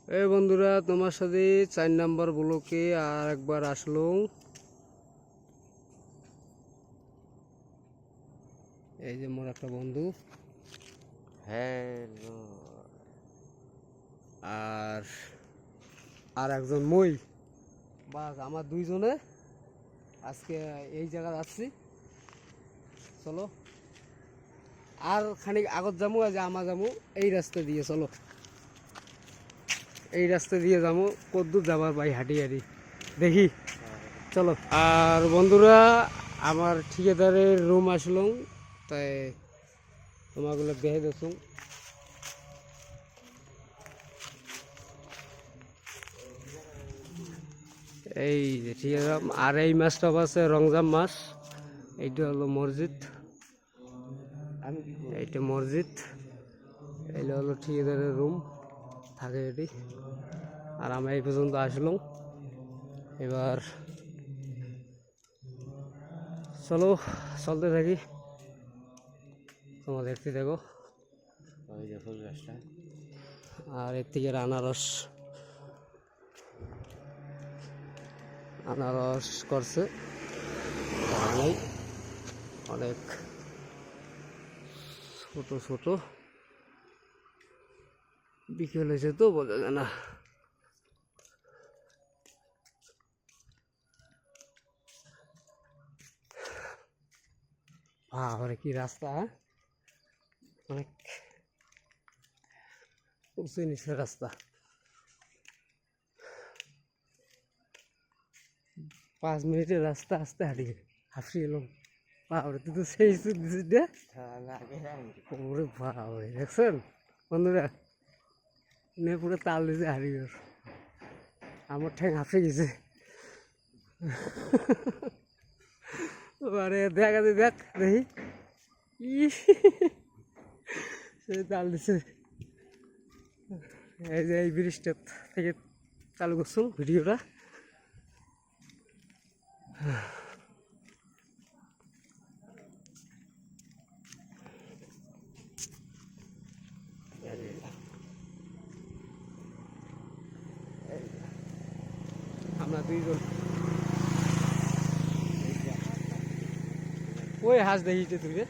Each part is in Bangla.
এই বন্ধুরা, তোমার সাথে 4 নম্বর ব্লকে আর একবার আসলো। এই যে মোর একটা বন্ধু, হ্যালো, আর আর একজন মই। বাস আমার দুইজনে আজকে এই জায়গায় আসছি। চলো আর খানিক আগত যাবো, আজ আমা যাবো এই রাস্তা দিয়ে। চলো এই রাস্তা দিয়ে যাবো, কদ্দূর যাবার ভাই হাঁটি হাঁটি দেখি। চলো। আর বন্ধুরা, আমার ঠিকাদারের রুম আসলাম, তাই তোমাগুলো দেখে দেখুন। এই যে ঠিকাদার, আর এই মাছটা আছে রমজান মাছ। এইটা হলো মসজিদ, এইটা মসজিদ। এইটা হলো ঠিকাদারের রুম, থাকে এটি। আর আমি এই পর্যন্ত আসলাম। এবার চলো, চলতে থাকি, তোমরা দেখতে দেখো। ওই যে ফুল গাছটা। আর এর থেকে আনারস আনারস করছে অনেক ছোট ছোট। বিকেল হয়েছে তো বোঝা যায় না। বাবারে কি রাস্তা, অনেক উঁচু নিচের রাস্তা। 5 মিনিটের রাস্তা আসতে হাঁপিয়ে এলাম। বাবারে, তুই তো সেই দিছিস রে। ওরে বাবারে, দেখছেন বন্ধুরা, নে পুরো তাল দিছে হারিয়ে। আমার ঠ্যাং হাঁপিয়ে গেছে। আরে দেখা দেখ দেখি, সে তাল দিছে। এই যে এই ব্রিজটা থেকে চালু করছো ভিডিওটা। আমরা দুইজন ওই হাঁস দেখিতে তুই রে,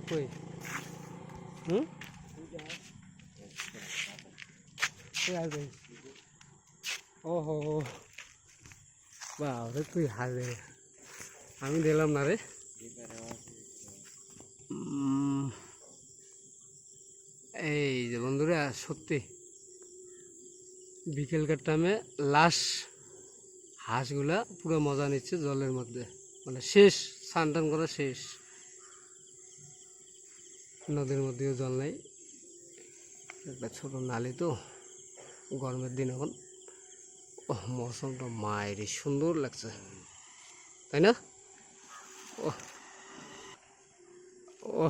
কই কই হাঁস দেখি। ও হো হো, বাবা তুই হাঁস দেখে, আমি দিলাম না রে। এই যে বন্ধুরা, সত্যি বিকেলকার টাইমে লাশ হাঁসগুলা পুরো মজা নিচ্ছে জলের মধ্যে, মানে শেষ স্নান টান করা শেষ। নদীর মধ্যেও জল নেই, একটা ছোট নালি তো। গরমের দিন এখন মৌসুমটা মায়ের সুন্দর লাগছে, তাই না? ও ও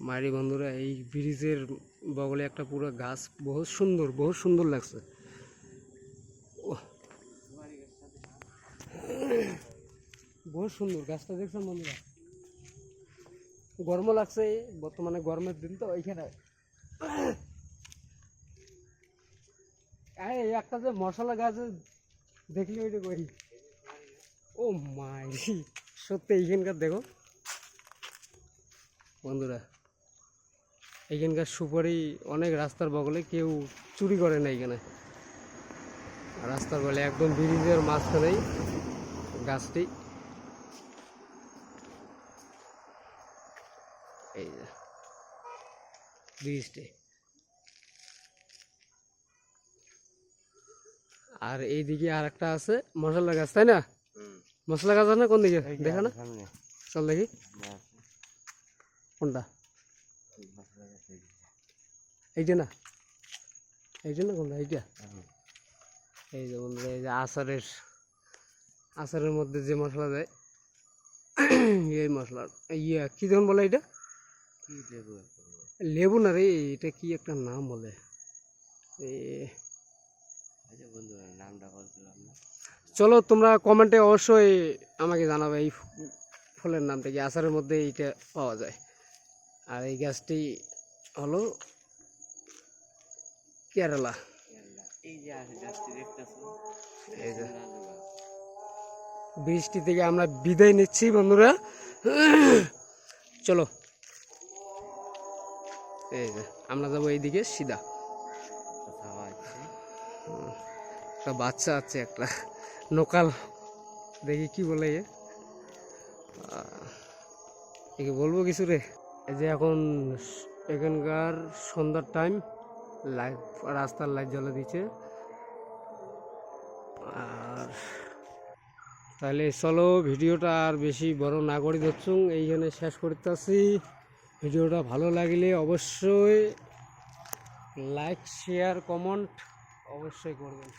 মায়েরি বন্ধুরা, এই ব্রিজের বগলে একটা পুরো গাছ, বহুত সুন্দর লাগছে। বহুত সুন্দর গাছটা, দেখছেন বন্ধুরা? গরমও লাগছে, বর্তমানে গরমের দিন তো। এইখানে এই একটা যে মশলা গাছ দেখলি ওইটা কই, ও মাই, সত্যি এইখানকার দেখো বন্ধুরা, এইখানকার সুপারি অনেক রাস্তার বগলে কেউ চুরি করে না। এইখানে রাস্তার বলে একদম ব্রিজের মাঝখানেই গাছটি। এই যে ব্রিজটি, আর এইদিকে আর একটা আছে মশলা গাছ, তাই না? মশলা গাছ আছে না? কোন দিকে দেখা না? চল দেখি কোনটা। এইটা না, এইটা না, কোনটা এইটা? এই যে বন্ধুরা, এই যে আচারের মধ্যে যে মশলা দেয়, এই মশলা ইয়া কি যেমন বলে, এটা লেবু না রে, এটা কি একটা নাম বলে। চলো, তোমরা কমেন্টে অবশ্যই আমাকে জানাবে এই ফলের নামটা কি, আচারের মধ্যে এইটা পাওয়া যায়। আর এই গাছটি হলো কেরালা। এই যে আছে যাচ্ছে দেখতেছো এই যে বৃষ্টি থেকে আমরা বিদায় নিচ্ছি বন্ধুরা। চলো, এই যে আমরা যাবো এইদিকে সিধা। ছাওয়া আছে একটা বাচ্চা আছে, একটা নোকাল, দেখি কি বলে একে বলবো কিছু রে। এই যে এখন এখানকার সন্ধ্যার টাইম, লাইট রাস্তার লাইট জ্বলে দিচ্ছে। আর তাহলে চলো, ভিডিওটা আর বেশি বড় না করে দিচ্ছুম, এইখানে শেষ করতেছি। ভিডিওটা ভালো লাগলে অবশ্যই লাইক শেয়ার কমেন্ট অবশ্যই করবেন।